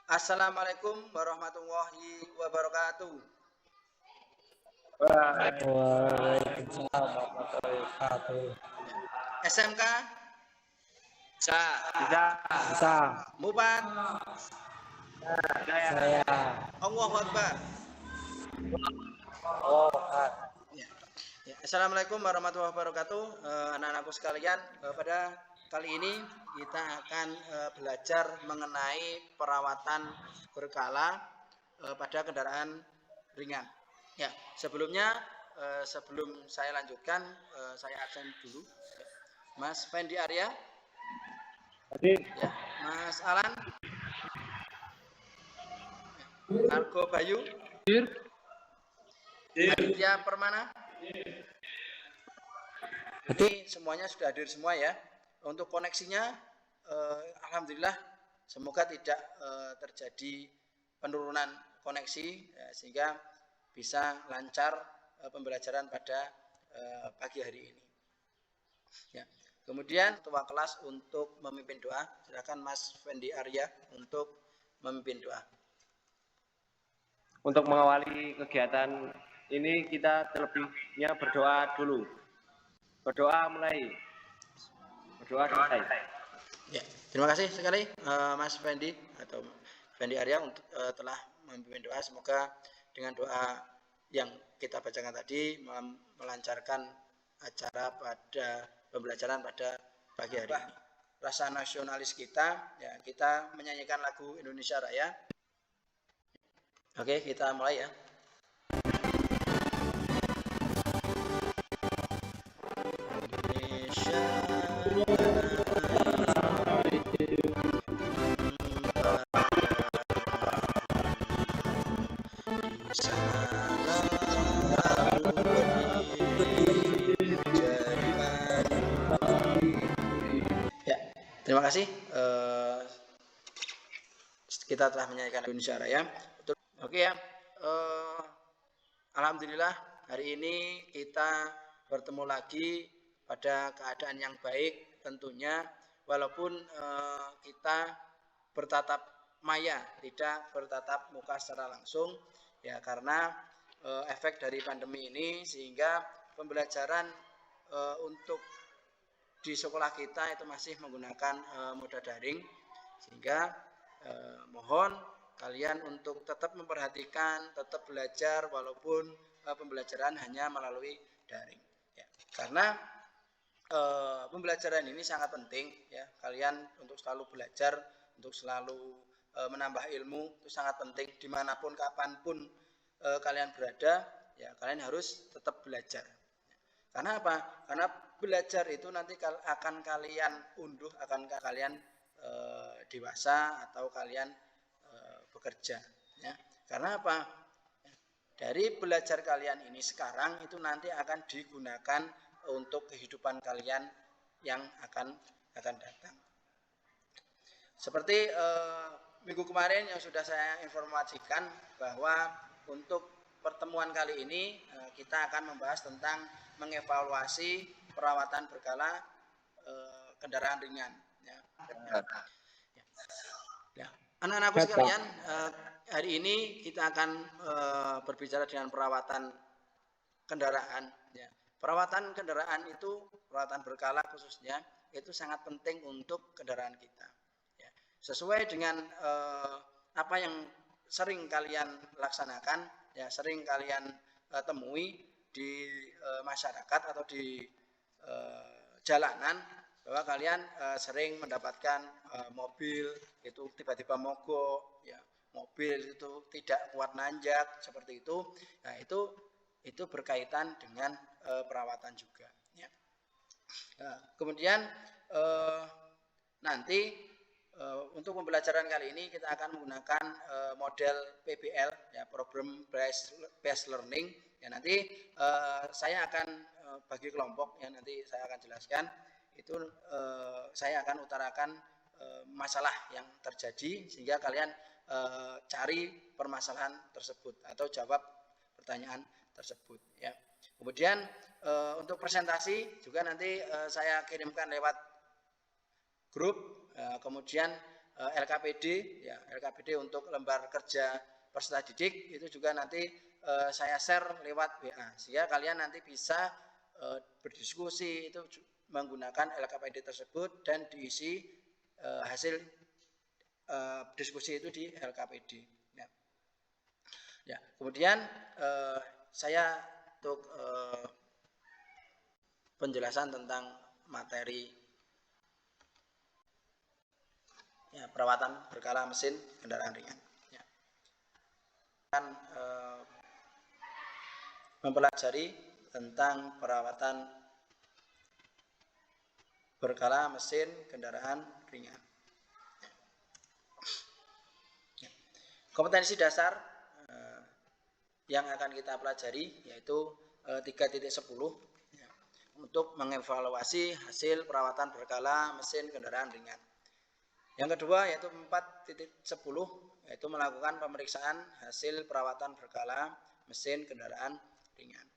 Assalamualaikum warahmatullahi wabarakatuh. Waalaikumsalam warahmatullahi wabarakatuh. SMK Bisa. Mupat Saya. Allahu Akbar. Oh, Ya. Assalamualaikum warahmatullahi wabarakatuh. Anak-anakku sekalian, pada kali ini kita akan belajar mengenai perawatan berkala pada kendaraan ringan. Ya, sebelumnya sebelum saya lanjutkan, saya absen dulu. Mas Fendi Arya, ya, Mas Alan, Argo Bayu, Aditya Permana. Ini semuanya sudah hadir semua ya. Untuk koneksinya, alhamdulillah, semoga tidak terjadi penurunan koneksi ya, sehingga bisa lancar pembelajaran pada pagi hari ini. Ya. Kemudian ketua kelas untuk memimpin doa, silakan Mas Fendi Arya untuk memimpin doa. Untuk mengawali kegiatan ini kita terlebihnya berdoa dulu. Berdoa mulai. Berdoa selesai. Ya, terima kasih sekali Mas Fendi atau Fendi Arya untuk telah memimpin doa. Semoga dengan doa yang kita bacakan tadi melancarkan acara pada pembelajaran pada pagi hari ini. Rasa nasionalis kita, ya kita menyanyikan lagu Indonesia Raya. Oke, kita mulai ya. Indonesia terima kasih. Kita telah menyanyikan Indonesia Raya. Oke ya. Alhamdulillah hari ini kita bertemu lagi pada keadaan yang baik tentunya, walaupun kita bertatap maya, tidak bertatap muka secara langsung ya, karena efek dari pandemi ini sehingga pembelajaran untuk di sekolah kita itu masih menggunakan moda daring, sehingga mohon kalian untuk tetap memperhatikan, tetap belajar walaupun pembelajaran hanya melalui daring ya. Karena pembelajaran ini sangat penting ya, kalian untuk selalu belajar, untuk selalu menambah ilmu itu sangat penting dimanapun kapanpun kalian berada ya, kalian harus tetap belajar. Karena apa? Karena belajar itu nanti akan kalian unduh, akan kalian dewasa atau kalian bekerja ya. Karena apa? Dari belajar kalian ini sekarang itu nanti akan digunakan untuk kehidupan kalian yang akan datang. Seperti minggu kemarin yang sudah saya informasikan bahwa untuk pertemuan kali ini kita akan membahas tentang mengevaluasi perawatan berkala kendaraan ringan ya. Anak-anakku sekalian, hari ini kita akan berbicara dengan perawatan kendaraan ya. Perawatan kendaraan itu, perawatan berkala khususnya, itu sangat penting untuk kendaraan kita ya. Sesuai dengan apa yang sering kalian laksanakan ya, sering kalian temui di masyarakat atau di jalanan, bahwa kalian sering mendapatkan mobil itu tiba-tiba mogok ya, mobil itu tidak kuat nanjak seperti itu. Nah, itu berkaitan dengan perawatan juga ya. Nah, kemudian nanti untuk pembelajaran kali ini kita akan menggunakan model PBL ya, Problem Based Learning ya. Nanti saya akan bagi kelompok ya, nanti saya akan jelaskan itu, saya akan utarakan masalah yang terjadi sehingga kalian cari permasalahan tersebut atau jawab pertanyaan tersebut ya. Kemudian untuk presentasi juga nanti saya kirimkan lewat grup, kemudian LKPD ya, LKPD untuk lembar kerja peserta didik itu juga nanti saya share lewat WA sehingga kalian nanti bisa berdiskusi itu menggunakan LKPD tersebut dan diisi hasil diskusi itu di LKPD ya. Ya, kemudian saya untuk penjelasan tentang materi ya, perawatan berkala mesin kendaraan ringan. Ya. Akan mempelajari tentang perawatan berkala mesin kendaraan ringan. Ya. Kompetensi dasar yang akan kita pelajari yaitu 3.10 ya, untuk mengevaluasi hasil perawatan berkala mesin kendaraan ringan. Yang kedua yaitu 4.10 yaitu melakukan pemeriksaan hasil perawatan berkala mesin kendaraan ringan.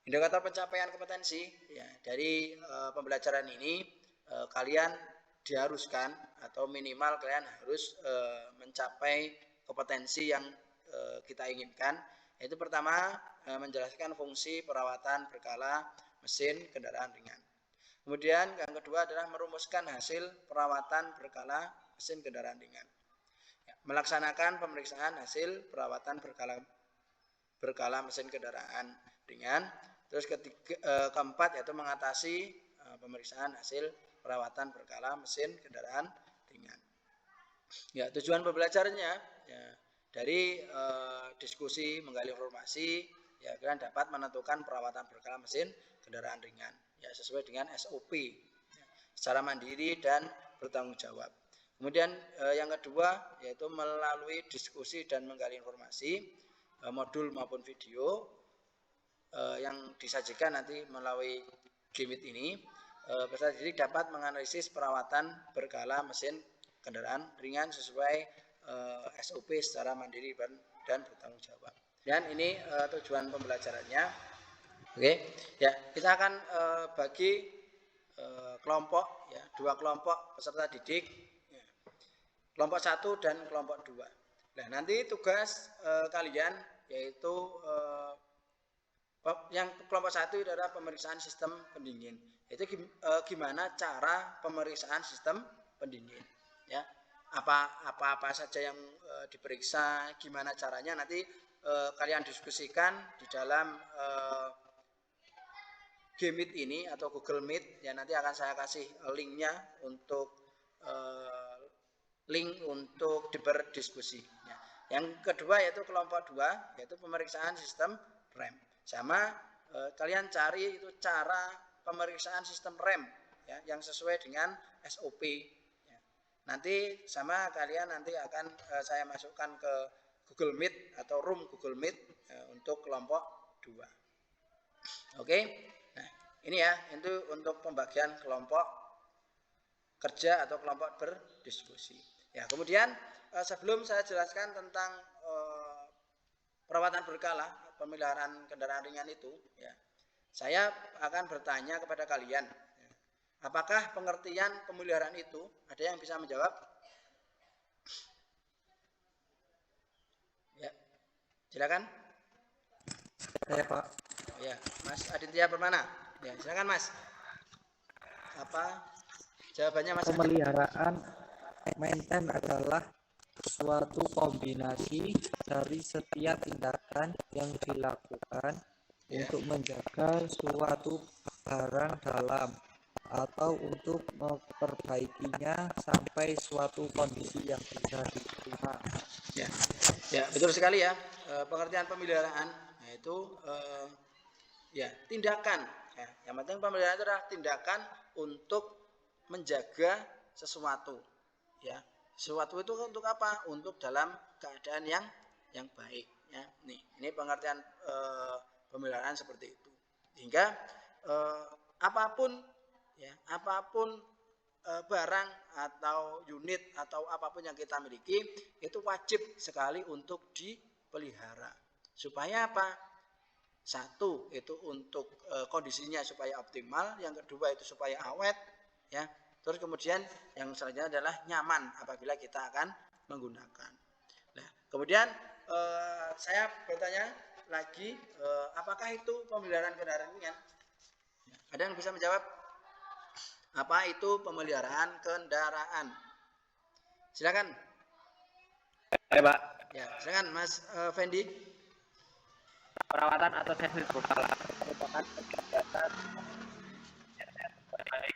Indikator pencapaian kompetensi ya, dari pembelajaran ini kalian diharuskan atau minimal kalian harus mencapai kompetensi yang kita inginkan, yaitu pertama menjelaskan fungsi perawatan berkala mesin kendaraan ringan. Kemudian yang kedua adalah merumuskan hasil perawatan berkala mesin kendaraan ringan. Ya, melaksanakan pemeriksaan hasil perawatan berkala mesin kendaraan ringan. Terus keempat yaitu mengatasi pemeriksaan hasil perawatan berkala mesin kendaraan ringan. Ya, tujuan pembelajarannya ya, dari diskusi menggali informasi ya kalian dapat menentukan perawatan berkala mesin kendaraan ringan ya sesuai dengan SOP ya, secara mandiri dan bertanggung jawab. Kemudian yang kedua yaitu melalui diskusi dan menggali informasi modul maupun video yang disajikan nanti melalui Gimit ini peserta didik dapat menganalisis perawatan berkala mesin kendaraan ringan sesuai SOP secara mandiri dan bertanggung jawab. Dan ini tujuan pembelajarannya. Oke, ya kita akan bagi kelompok ya, dua kelompok peserta didik, ya. Kelompok 1 dan kelompok 2. Nah, nanti tugas kalian yaitu yang kelompok 1 adalah pemeriksaan sistem pendingin. Itu gimana cara pemeriksaan sistem pendingin, ya. Apa saja yang diperiksa, gimana caranya nanti kalian diskusikan di dalam Gmit ini atau Google Meet ya, nanti akan saya kasih linknya untuk link untuk berdiskusi ya. Yang kedua yaitu kelompok 2 yaitu pemeriksaan sistem rem. Sama kalian cari itu cara pemeriksaan sistem rem ya, yang sesuai dengan SOP ya. Nanti sama kalian nanti akan saya masukkan ke Google Meet atau room Google Meet untuk kelompok 2. Oke. Nah, ini ya, itu untuk pembagian kelompok kerja atau kelompok berdiskusi. Ya, kemudian sebelum saya jelaskan tentang perawatan berkala pemeliharaan kendaraan ringan itu, ya, saya akan bertanya kepada kalian, ya, apakah pengertian pemeliharaan itu ada yang bisa menjawab? Ya, silakan. Saya Pak. Ya, Mas Aditya Permana. Ya, silakan Mas. Apa jawabannya Mas? Pemeliharaan mainten adalah suatu kombinasi dari setiap tindakan yang dilakukan untuk menjaga suatu barang dalam atau untuk memperbaikinya sampai suatu kondisi yang bisa diterima. Ya, ya betul sekali ya. Pengertian pemeliharaan yaitu ya tindakan. Ya, yang penting pemeliharaan itu adalah tindakan untuk menjaga sesuatu. Ya, sesuatu itu untuk apa? Untuk dalam keadaan yang baik. Ya, ini pengertian pemeliharaan seperti itu. Hingga apapun barang atau unit atau apapun yang kita miliki itu wajib sekali untuk dipelihara. Supaya apa? Satu itu untuk kondisinya supaya optimal, yang kedua itu supaya awet, ya. Terus kemudian yang selanjutnya adalah nyaman apabila kita akan menggunakan. Nah, kemudian saya bertanya lagi, apakah itu pemeliharaan kendaraan ringan? Ada yang bisa menjawab? Apa itu pemeliharaan kendaraan? Silakan. Baik, Pak. Ya, silakan Mas Fendi. Perawatan atau servis berkala merupakan kegiatan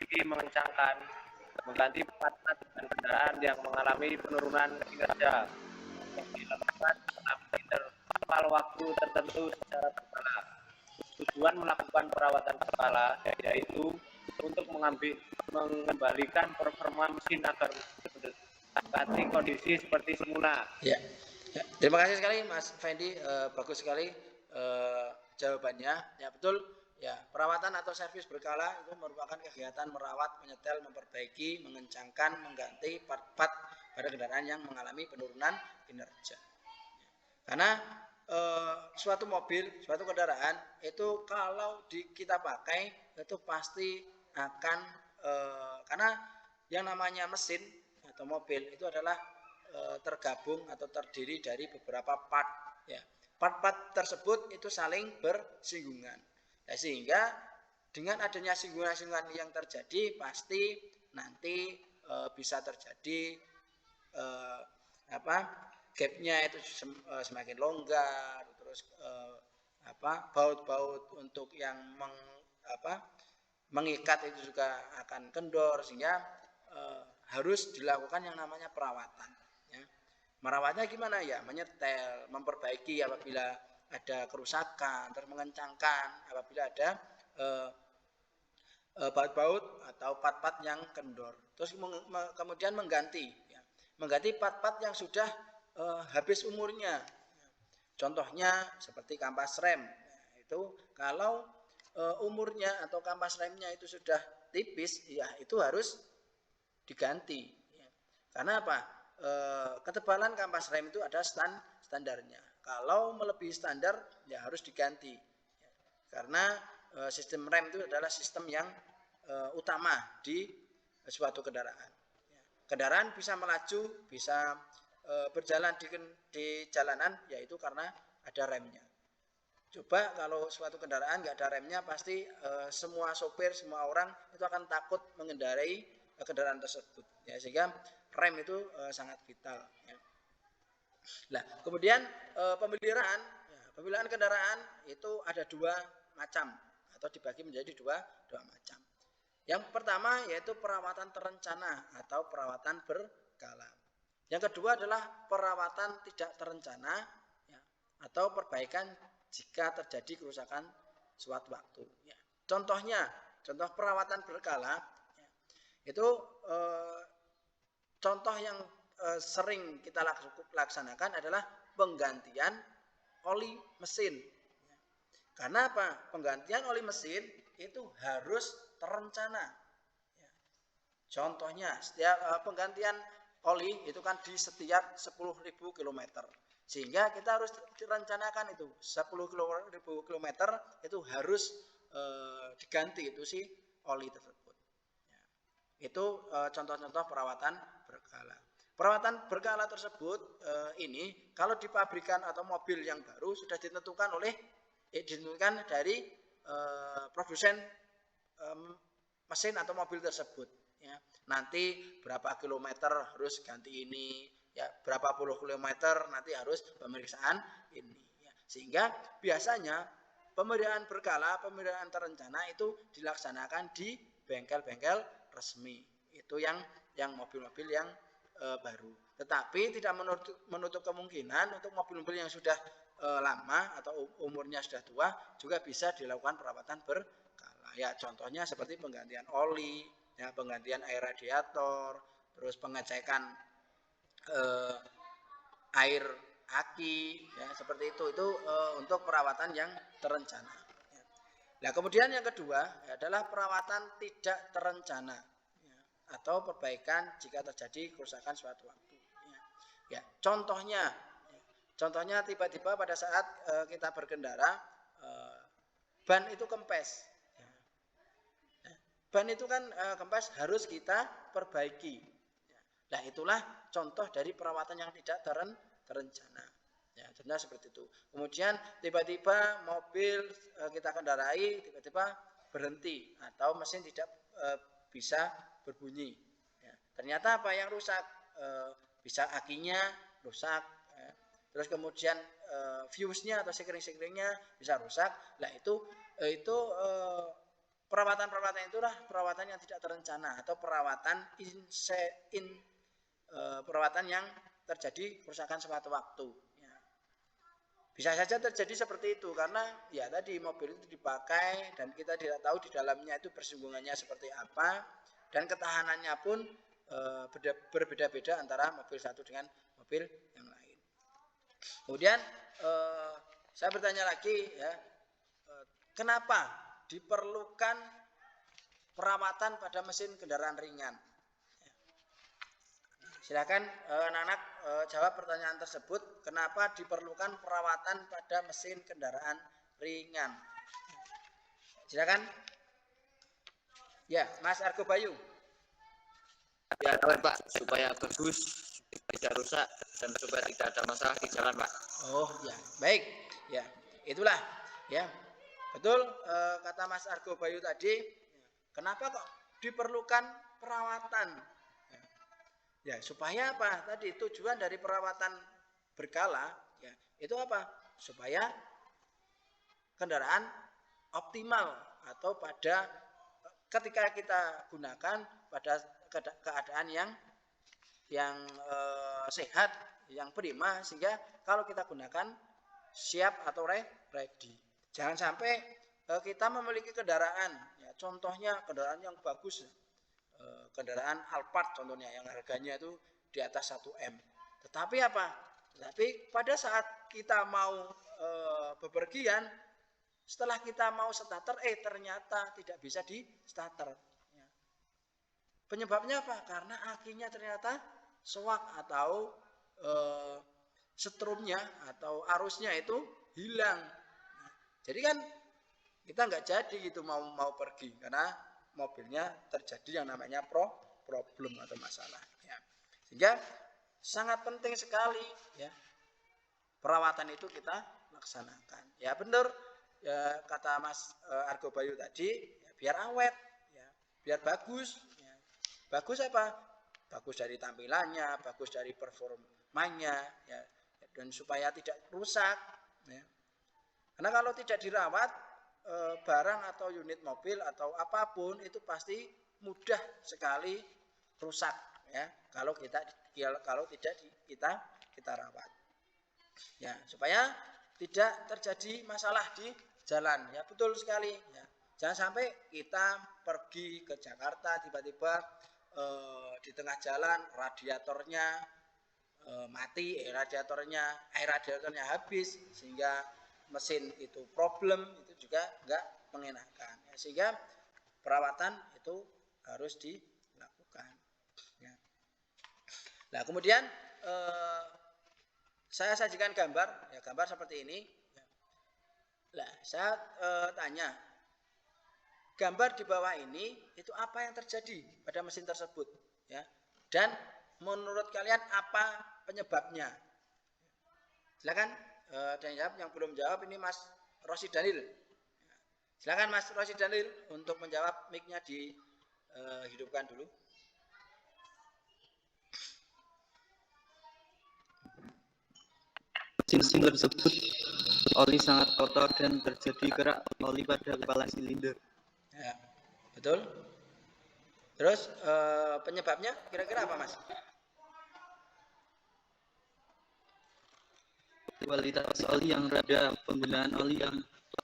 ini mengencangkan, mengganti part-part dan kendaraan yang mengalami penurunan kinerja yang dilakukan dalam interval waktu tertentu secara berkala. Tujuan melakukan perawatan berkala yaitu untuk mengembalikan performa mesin agar mendekati kondisi seperti semula. Ya, terima kasih sekali Mas Fendi, bagus sekali jawabannya. Ya betul. Ya, perawatan atau servis berkala itu merupakan kegiatan merawat, menyetel, memperbaiki, mengencangkan, mengganti part-part pada kendaraan yang mengalami penurunan kinerja. Karena suatu mobil, suatu kendaraan itu kalau kita pakai itu pasti akan karena yang namanya mesin atau mobil itu adalah tergabung atau terdiri dari beberapa part. Ya, part-part tersebut itu saling bersinggungan. Ya, sehingga dengan adanya singgungan-singgungan yang terjadi pasti nanti bisa terjadi gapnya itu semakin longgar, terus baut-baut untuk yang mengikat itu juga akan kendor, sehingga harus dilakukan yang namanya perawatan. Ya. Merawatnya gimana ya? Menyetel, memperbaiki apabila ada kerusakan, terus mengencangkan apabila ada baut-baut atau part-part yang kendor. Terus kemudian mengganti part-part yang sudah habis umurnya. Contohnya seperti kampas rem. Itu kalau umurnya atau kampas remnya itu sudah tipis, ya itu harus diganti. Karena apa? Ketebalan kampas rem itu ada standarnya. Kalau melebihi standar ya harus diganti. Karena sistem rem itu adalah sistem yang utama di suatu kendaraan. Kendaraan bisa melaju, bisa berjalan di jalanan, yaitu karena ada remnya. Coba kalau suatu kendaraan nggak ada remnya, pasti semua sopir, semua orang itu akan takut mengendarai kendaraan tersebut. Ya, sehingga rem itu sangat vital. Ya. Nah, kemudian pemeliharaan kendaraan itu ada dua macam atau dibagi menjadi dua macam. Yang pertama yaitu perawatan terencana atau perawatan berkala. Yang kedua adalah perawatan tidak terencana ya, atau perbaikan jika terjadi kerusakan suatu waktu. Ya. Contoh perawatan berkala ya, itu contoh yang sering kita laksanakan adalah penggantian oli mesin. Karena apa? Penggantian oli mesin itu harus terencana. Contohnya, setiap penggantian oli itu kan di setiap 10.000 km. Sehingga kita harus direncanakan itu 10.000 km itu harus diganti itu si oli tersebut. Itu contoh-contoh perawatan berkala. Perawatan berkala tersebut ini kalau di pabrikan atau mobil yang baru sudah ditentukan dari produsen mesin atau mobil tersebut. Ya. Nanti berapa kilometer harus ganti ini, ya berapa puluh kilometer nanti harus pemeriksaan ini. Ya. Sehingga biasanya pemeliharaan berkala, pemeliharaan terencana itu dilaksanakan di bengkel-bengkel resmi. Itu yang mobil-mobil yang baru. Tetapi tidak menutup kemungkinan untuk mobil-mobil yang sudah lama atau umurnya sudah tua juga bisa dilakukan perawatan berkala. Ya, contohnya seperti penggantian oli, ya, penggantian air radiator, terus pengecekan air aki, ya, seperti itu untuk perawatan yang terencana. Ya. Nah, kemudian yang kedua adalah perawatan tidak terencana ya, atau perbaikan jika terjadi kerusakan suatu waktu. Ya, contohnya tiba-tiba pada saat kita berkendara ban itu kempes. ban itu kan kempes harus kita perbaiki. Nah, itulah contoh dari perawatan yang tidak terencana. Ya, contohnya seperti itu. Kemudian tiba-tiba mobil kita kendarai tiba-tiba berhenti atau mesin tidak bisa berbunyi. Ya, ternyata apa yang rusak? Bisa akinya rusak. Ya. Terus kemudian fuse-nya atau sekring-sekringnya bisa rusak. Nah, itu perawatan-perawatan itulah perawatan yang tidak terencana atau perawatan perawatan yang terjadi kerusakan sewaktu waktu. Bisa saja terjadi seperti itu karena ya tadi mobil itu dipakai dan kita tidak tahu di dalamnya itu persinggungannya seperti apa dan ketahanannya pun berbeda-beda antara mobil satu dengan mobil yang lain. Kemudian saya bertanya lagi ya, kenapa diperlukan perawatan pada mesin kendaraan ringan? Silakan anak-anak jawab pertanyaan tersebut. Kenapa diperlukan perawatan pada mesin kendaraan ringan? Silakan. Ya, Mas Argo Bayu. Ya, Pak, supaya bagus, tidak rusak, dan supaya tidak ada masalah di jalan, Pak. Oh, ya, baik. Ya, itulah. Ya, betul kata Mas Argo Bayu tadi. Kenapa kok diperlukan perawatan? Ya, supaya apa? Tadi tujuan dari perawatan berkala ya, itu apa? Supaya kendaraan optimal atau pada ketika kita gunakan pada keadaan yang sehat, yang prima sehingga kalau kita gunakan siap atau ready. Jangan sampai kita memiliki kendaraan ya, contohnya kendaraan yang bagus. Kendaraan Alphard contohnya yang harganya itu di atas 1 M. Tetapi apa? Tetapi pada saat kita mau bepergian, setelah kita mau starter, ternyata tidak bisa di starter. Ya. Penyebabnya apa? Karena akinya ternyata soak atau setrumnya atau arusnya itu hilang. Nah, jadi kan kita nggak jadi gitu mau pergi karena mobilnya terjadi yang namanya problem atau masalah. Ya. Sehingga sangat penting sekali ya perawatan itu kita laksanakan. Ya benar ya kata Mas Argo Bayu tadi ya, biar awet, ya, biar bagus. Ya. Bagus apa? Bagus dari tampilannya, bagus dari performanya, ya, dan supaya tidak rusak. Ya. Karena kalau tidak dirawat barang atau unit mobil atau apapun itu pasti mudah sekali rusak ya kalau tidak kita rawat ya supaya tidak terjadi masalah di jalan ya betul sekali ya. Jangan sampai kita pergi ke Jakarta tiba-tiba di tengah jalan radiatornya mati air radiatornya habis sehingga mesin itu problem itu juga enggak mengenakan ya, sehingga perawatan itu harus dilakukan ya. Nah kemudian saya sajikan gambar seperti ini ya. Nah saya tanya gambar di bawah ini itu apa yang terjadi pada mesin tersebut ya dan menurut kalian apa penyebabnya? Silakan. Dan yang belum jawab ini Mas Rosi Daniel. Silakan Mas Rosi Daniel untuk menjawab mic-nya dihidupkan dulu. Mesin tersebut oli sangat kotor dan terjadi kerak oli pada kepala silinder. Ya, betul. Terus penyebabnya kira-kira apa Mas? Kualitas oli yang rendah, penggunaan oli yang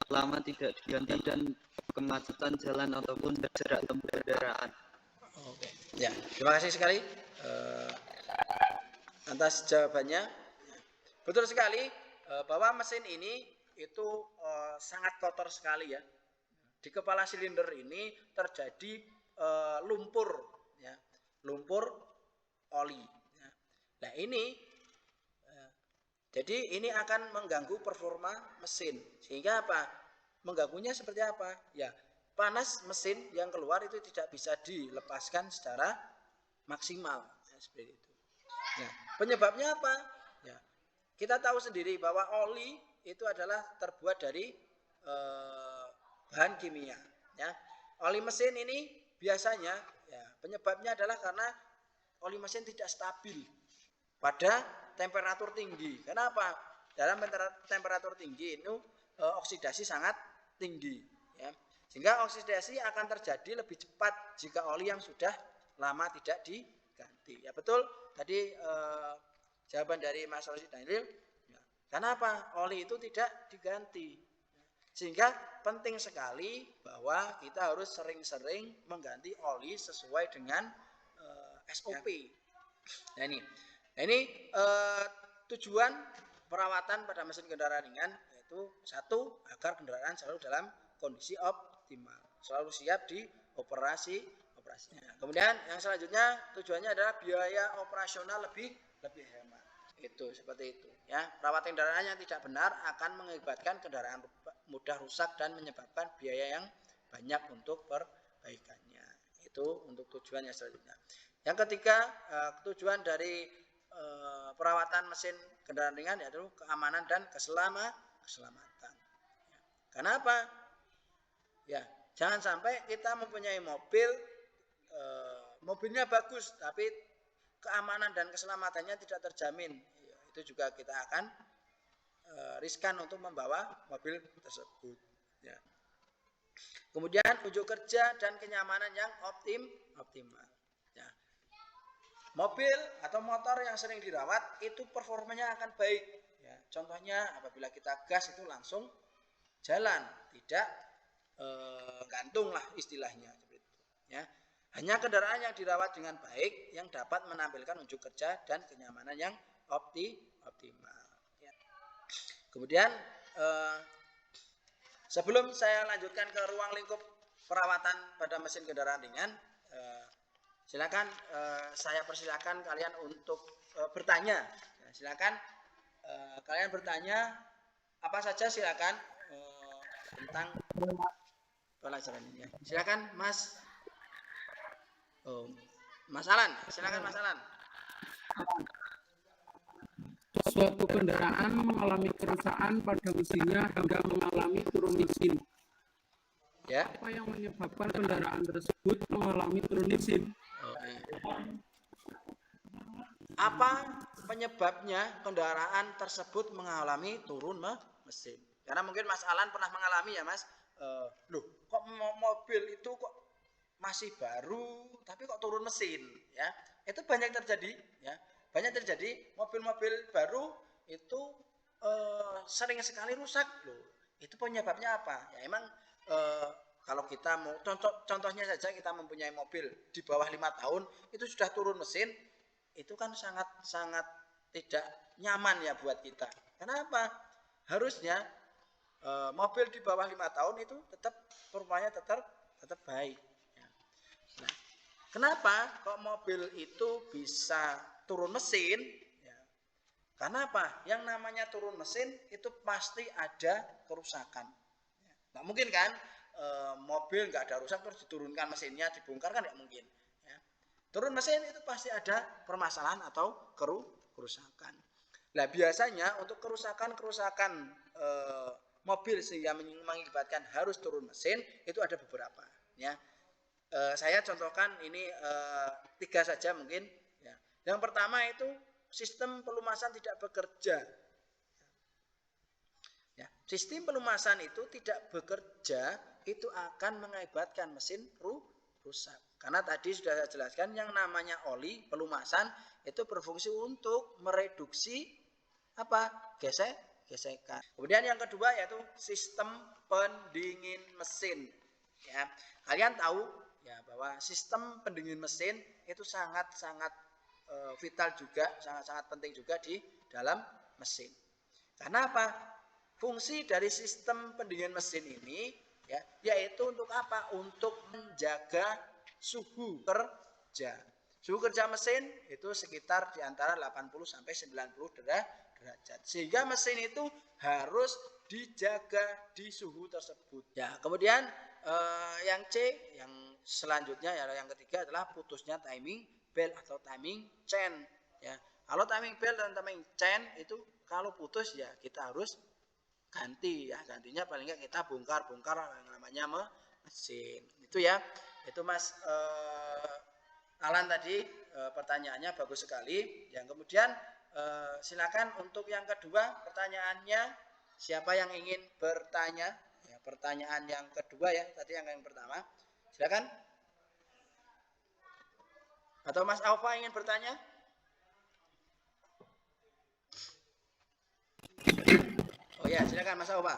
lama tidak diganti dan kemacetan jalan ataupun jarak tempuh kendaraan. Oke, ya terima kasih sekali atas jawabannya. Betul sekali bahwa mesin ini itu sangat kotor sekali ya. Di kepala silinder ini terjadi lumpur, ya, lumpur oli. Ya. Nah ini jadi ini akan mengganggu performa mesin. Sehingga apa? Mengganggunya seperti apa? Ya, panas mesin yang keluar itu tidak bisa dilepaskan secara maksimal, ya, seperti itu. Nah, penyebabnya apa? Ya, kita tahu sendiri bahwa oli itu adalah terbuat dari bahan kimia. Ya, oli mesin ini biasanya, ya, penyebabnya adalah karena oli mesin tidak stabil pada temperatur tinggi. Kenapa? Dalam temperatur tinggi itu oksidasi sangat tinggi, ya. Sehingga oksidasi akan terjadi lebih cepat jika oli yang sudah lama tidak diganti. Ya betul, tadi jawaban dari Mas Rosid Daniel. Ya, kenapa oli itu tidak diganti? Sehingga penting sekali bahwa kita harus sering-sering mengganti oli sesuai dengan SOP. Nah ini tujuan perawatan pada mesin kendaraan ringan yaitu satu, agar kendaraan selalu dalam kondisi optimal, selalu siap di operasinya. Kemudian yang selanjutnya tujuannya adalah biaya operasional lebih hemat. Itu seperti itu, ya. Perawatan kendaraan yang tidak benar akan mengakibatkan kendaraan mudah rusak dan menyebabkan biaya yang banyak untuk perbaikannya. Itu untuk tujuan yang selanjutnya. Yang ketiga, tujuan dari perawatan mesin kendaraan ringan yaitu keamanan dan keselamatan. Kenapa? Ya, jangan sampai kita mempunyai mobil, mobilnya bagus, tapi keamanan dan keselamatannya tidak terjamin. Ya, itu juga kita akan riskan untuk membawa mobil tersebut. Ya. Kemudian unjuk kerja dan kenyamanan yang optimal. Ya. Mobil atau motor yang sering dirawat itu performanya akan baik. Ya. Contohnya apabila kita gas itu langsung jalan, tidak gantung lah istilahnya seperti itu, ya. Hanya kendaraan yang dirawat dengan baik yang dapat menampilkan unjuk kerja dan kenyamanan yang optimal, ya. Kemudian sebelum saya lanjutkan ke ruang lingkup perawatan pada mesin kendaraan ringan, silakan saya persilakan kalian untuk bertanya. Ya, silakan kalian bertanya apa saja, silakan tentang pelajaran ini, ya. Silakan Mas Mas Alan, silakan Mas Alan. Suatu kendaraan mengalami kerusakan pada mesinnya hingga mengalami turun mesin. Ya. Apa yang menyebabkan kendaraan tersebut mengalami turun mesin? Apa penyebabnya kendaraan tersebut mengalami turun mesin? Karena mungkin Mas Alan pernah mengalami, ya Mas. Loh, kok mobil itu kok masih baru tapi kok turun mesin, ya. Itu banyak terjadi, ya. Banyak terjadi mobil-mobil baru itu sering sekali rusak, loh. Itu penyebabnya apa? Ya emang kalau kita mau contohnya saja, kita mempunyai mobil di bawah 5 tahun itu sudah turun mesin, itu kan sangat tidak nyaman ya buat kita. Kenapa? Harusnya mobil di bawah 5 tahun itu tetap performanya tetap baik. Ya. Nah, kenapa kok mobil itu bisa turun mesin? Ya. Karena apa? Yang namanya turun mesin itu pasti ada kerusakan. Ya. Nggak mungkin kan mobil nggak ada rusak terus diturunkan mesinnya, dibongkar, kan nggak mungkin. Ya. Turun mesin itu pasti ada permasalahan atau kerusakan. Nah, biasanya untuk kerusakan mobil sehingga mengakibatkan harus turun mesin itu ada beberapa, ya. Saya contohkan ini 3 saja mungkin, ya. Yang pertama itu sistem pelumasan tidak bekerja, ya. Sistem pelumasan itu tidak bekerja itu akan mengakibatkan mesin rusak. Karena tadi sudah saya jelaskan yang namanya oli pelumasan itu berfungsi untuk mereduksi apa? Gesekan. Kemudian yang kedua yaitu sistem pendingin mesin. Ya, kalian tahu ya bahwa sistem pendingin mesin itu sangat vital juga, sangat penting juga di dalam mesin. Karena apa? Fungsi dari sistem pendingin mesin ini ya yaitu untuk apa? Untuk menjaga suhu kerja. Suhu kerja mesin itu sekitar di antara 80 sampai 90 derajat. Sehingga mesin itu harus dijaga di suhu tersebut. Ya, kemudian yang C, yang selanjutnya ya, yang ketiga adalah putusnya timing belt atau timing chain ya. Kalau timing belt dan timing chain itu kalau putus ya kita harus ganti ya, gantinya paling nggak kita bongkar yang namanya mesin itu ya. Itu Mas Alan tadi pertanyaannya bagus sekali. Yang kemudian silakan untuk yang kedua pertanyaannya, siapa yang ingin bertanya ya, pertanyaan yang kedua ya, tadi yang pertama silakan. Atau Mas Alfa ingin bertanya? Oh ya, silakan Mas Alfa.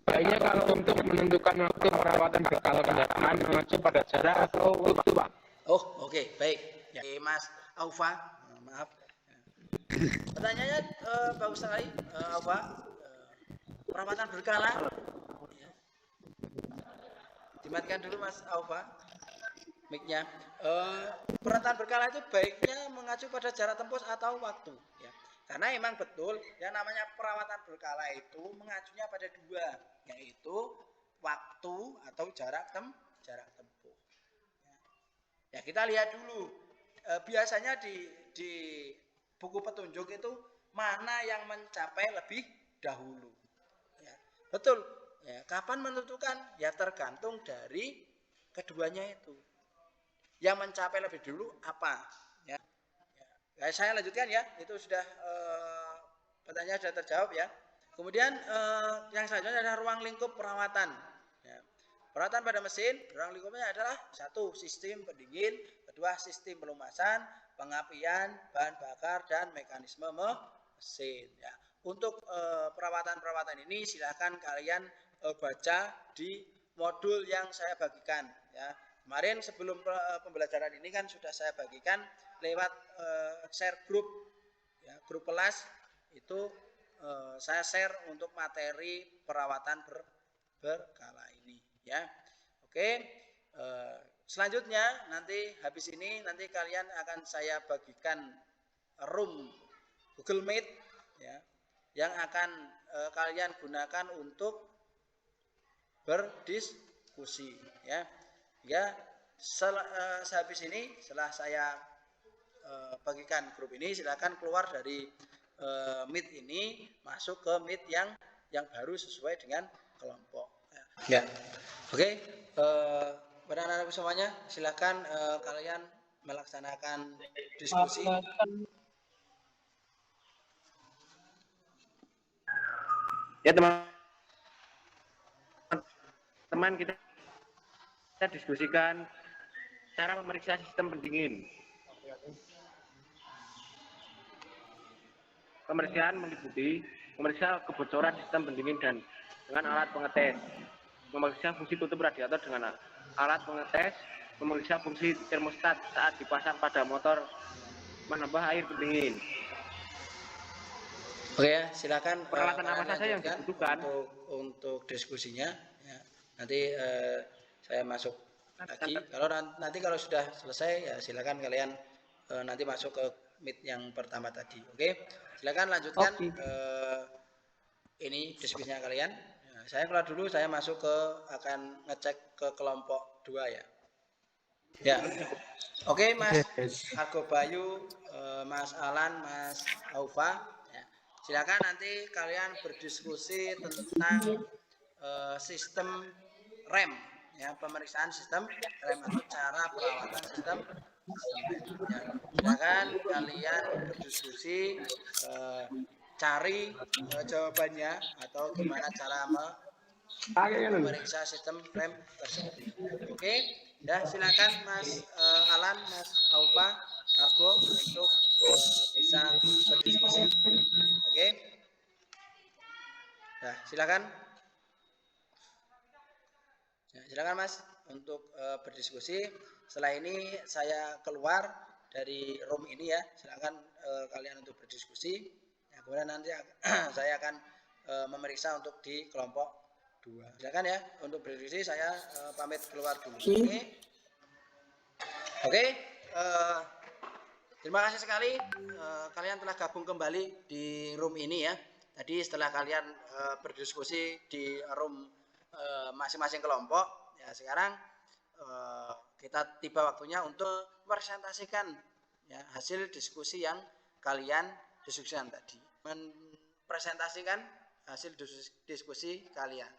Baiknya kalau untuk menentukan waktu perawatan berkala kendaraan mengacu pada jarak atau waktu, Pak? Oh, oke, baik. Ya, Mas Alfa, maaf. Pertanyaannya bagus sekali, Alfa. Perawatan berkala. Ya. Dimatikan dulu Mas Alfa mic-nya. Perawatan berkala itu baiknya mengacu pada jarak tempuh atau waktu. Ya. Karena memang betul yang namanya perawatan berkala itu mengacunya pada dua, yaitu waktu atau jarak tempuh. Ya kita lihat dulu, biasanya di buku petunjuk itu mana yang mencapai lebih dahulu. Ya, betul. Ya, kapan menentukan? Ya tergantung dari keduanya itu. Yang mencapai lebih dulu apa? Ya. Ya, saya lanjutkan ya, itu sudah pertanyaan sudah terjawab ya. Kemudian yang selanjutnya adalah ruang lingkup perawatan. Ya. Perawatan pada mesin, ruang lingkupnya adalah satu sistem pendingin, kedua sistem pelumasan, pengapian, bahan bakar dan mekanisme mesin. Ya. Untuk perawatan-perawatan ini silahkan kalian baca di modul yang saya bagikan. Ya. Kemarin sebelum pembelajaran ini kan sudah saya bagikan lewat share grup, ya, grup kelas itu saya share untuk materi perawatan berkala ini, ya. Oke, selanjutnya nanti habis ini nanti kalian akan saya bagikan room Google Meet, ya, yang akan kalian gunakan untuk berdiskusi, ya. Ya, sehabis ini setelah saya bagikan grup ini, silakan keluar dari Meet ini, masuk ke Meet yang baru sesuai dengan kelompok. Ya, oke. Pada anak-anak semuanya, silakan kalian melaksanakan diskusi. Ya teman-teman, kita diskusikan cara memeriksa sistem pendingin. Pemeriksaan meliputi memeriksa kebocoran sistem pendingin dan dengan alat pengetes, memeriksa fungsi tutup radiator dengan alat pengetes, memeriksa fungsi termostat saat dipasang pada motor menambah air pendingin. Oke ya, silakan peralatan apa saja yang dibutuhkan untuk diskusinya. Ya. Nanti saya masuk lagi. Kalau sudah selesai ya silakan kalian nanti masuk ke Meet yang pertama tadi. Oke, silakan lanjutkan ini diskusinya kalian. Ya, saya keluar dulu, saya masuk akan ngecek ke kelompok 2 ya. Ya, oke Mas Argo Bayu, Mas Alan, Mas Aufa. Ya. Silakan nanti kalian berdiskusi tentang sistem rem, ya, pemeriksaan sistem rem atau cara perawatan sistem rem. Ya. Silakan kalian berdiskusi, cari jawabannya atau gimana cara memeriksa sistem rem tersebut. Oke, ya silakan Mas Alan, Mas Aufa, Argo untuk bisa berdiskusi. Oke, nah silakan. Ya, silakan Mas untuk berdiskusi. Setelah ini saya keluar dari room ini ya. Silakan kalian untuk berdiskusi. Ya, kemudian nanti saya akan memeriksa untuk di kelompok 2. Silakan ya untuk berdiskusi. Saya pamit keluar dulu. Oke. Terima kasih sekali kalian telah gabung kembali di room ini ya. tadi setelah kalian berdiskusi di room masing-masing kelompok, ya sekarang kita tiba waktunya untuk presentasikan ya hasil diskusi yang kalian diskusikan tadi. Mempresentasikan hasil diskusi kalian.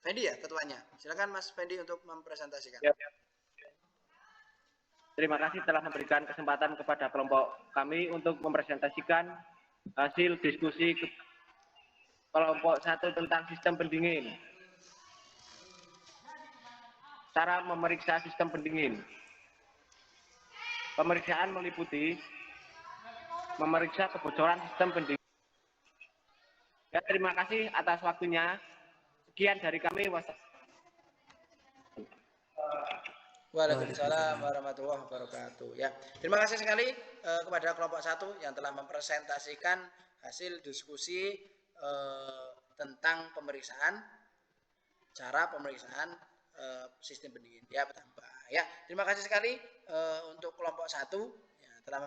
Fendi ya ketuanya. Silakan Mas Fendi untuk mempresentasikan. Ya. Terima kasih telah memberikan kesempatan kepada kelompok kami untuk mempresentasikan hasil diskusi kelompok 1 tentang sistem pendingin. Cara memeriksa sistem pendingin. Pemeriksaan meliputi memeriksa kebocoran sistem pendingin. Ya, terima kasih atas waktunya. Sekian dari kami. Waalaikumsalam warahmatullahi wabarakatuh. Ya, terima kasih sekali kepada kelompok 1 yang telah mempresentasikan hasil diskusi tentang pemeriksaan, cara pemeriksaan sistem pendingin. Ya, bertambah. Ya, terima kasih sekali untuk kelompok 1 ya, telah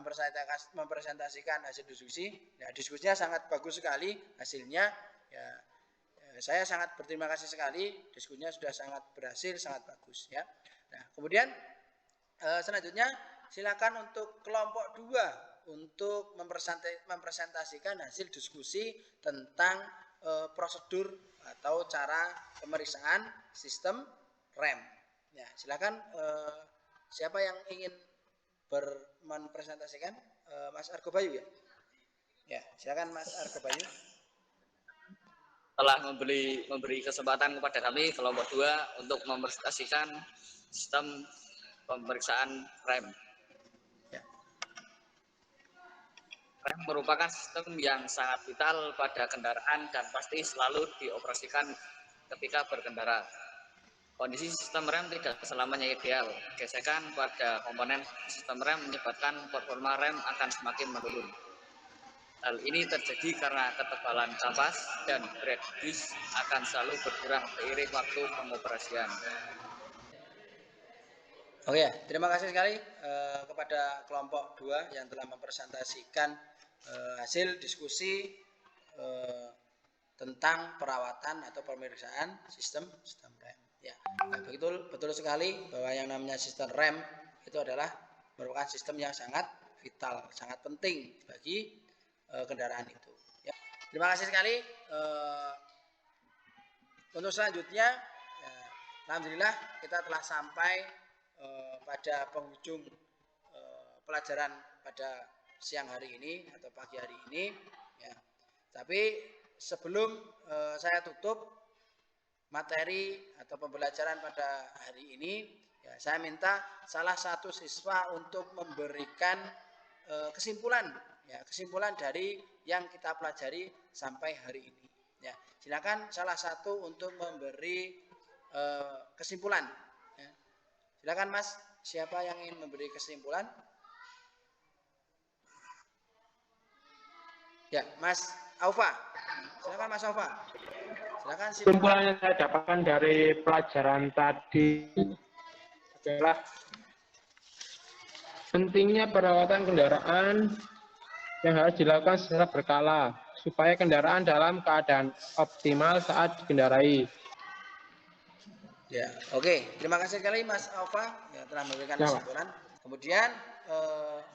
mempresentasikan hasil diskusi. Ya, diskusinya sangat bagus sekali hasilnya. Ya, saya sangat berterima kasih sekali, diskusinya sudah sangat berhasil, sangat bagus ya. Nah, kemudian selanjutnya silakan untuk kelompok 2 untuk mempresentasikan hasil diskusi tentang prosedur atau cara pemeriksaan sistem rem. Ya, silakan siapa yang ingin mempresentasikan? Mas Argo Bayu ya? Ya, silakan Mas Argo Bayu. Telah memberi kesempatan kepada kami kelompok 2 untuk mempresentasikan sistem pemeriksaan rem. Ya. Rem merupakan sistem yang sangat vital pada kendaraan dan pasti selalu dioperasikan ketika berkendara. Kondisi sistem rem tidak selamanya ideal. Gesekan pada komponen sistem rem menyebabkan performa rem akan semakin menurun. Hal ini terjadi karena ketebalan kapas dan berat dis akan selalu berkurang seiring waktu pengoperasian. Oke ya, terima kasih sekali kepada kelompok 2 yang telah mempresentasikan hasil diskusi tentang perawatan atau pemeriksaan sistem rem. Ya, betul sekali bahwa yang namanya sistem rem itu adalah merupakan sistem yang sangat vital, sangat penting bagi kendaraan itu. Ya. Terima kasih sekali. Untuk selanjutnya, ya, alhamdulillah kita telah sampai pada penghujung pelajaran pada siang hari ini atau pagi hari ini. Ya. Tapi sebelum saya tutup materi atau pembelajaran pada hari ini, ya, saya minta salah satu siswa untuk memberikan kesimpulan dari yang kita pelajari sampai hari ini. Ya, silakan salah satu untuk memberi kesimpulan. Ya. Silakan Mas, siapa yang ingin memberi kesimpulan? Ya, Mas Aufa. Silakan Mas Aufa. Silakan. Kesimpulan yang saya dapatkan dari pelajaran tadi adalah pentingnya perawatan kendaraan yang harus dilakukan secara berkala supaya kendaraan dalam keadaan optimal saat dikendarai. Ya, oke. Terima kasih sekali Mas Aufa ya, telah memberikan kesimpulan. Kemudian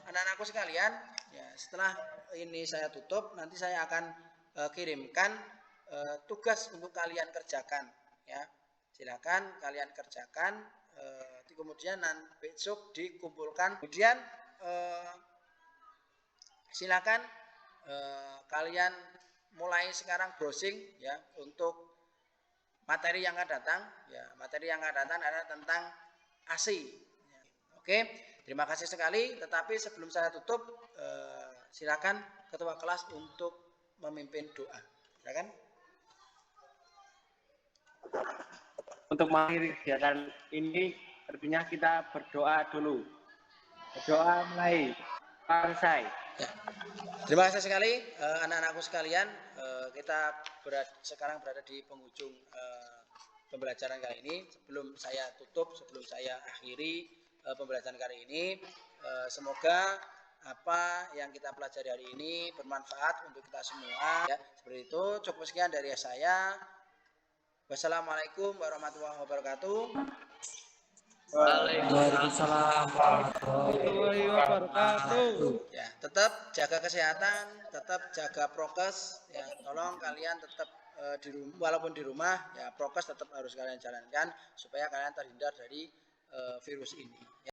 anak-anakku sekalian, ya, setelah ini saya tutup, nanti saya akan kirimkan tugas untuk kalian kerjakan. Ya, silakan kalian kerjakan. Kemudian nanti besok dikumpulkan. Kemudian silakan kalian mulai sekarang browsing ya untuk materi yang akan datang. Ya, materi yang akan datang adalah tentang AC. Ya, oke, terima kasih sekali. Tetapi sebelum saya tutup, silakan ketua kelas untuk memimpin doa. Silakan. Untuk mengakhiri kegiatan ini, tentunya kita berdoa dulu. Berdoa mulai selesai. Ya. Terima kasih sekali anak-anakku sekalian. Kita sekarang berada di penghujung pembelajaran kali ini. Sebelum saya tutup, sebelum saya akhiri pembelajaran kali ini, semoga apa yang kita pelajari hari ini bermanfaat untuk kita semua. Ya, seperti itu. Cukup sekian dari saya. Wassalamualaikum warahmatullahi wabarakatuh. Waalaikumsalam warahmatullahi wabarakatuh. Ya, tetap jaga kesehatan, tetap jaga prokes. Ya, tolong kalian tetap walaupun di rumah, ya prokes tetap harus kalian jalankan supaya kalian terhindar dari virus ini.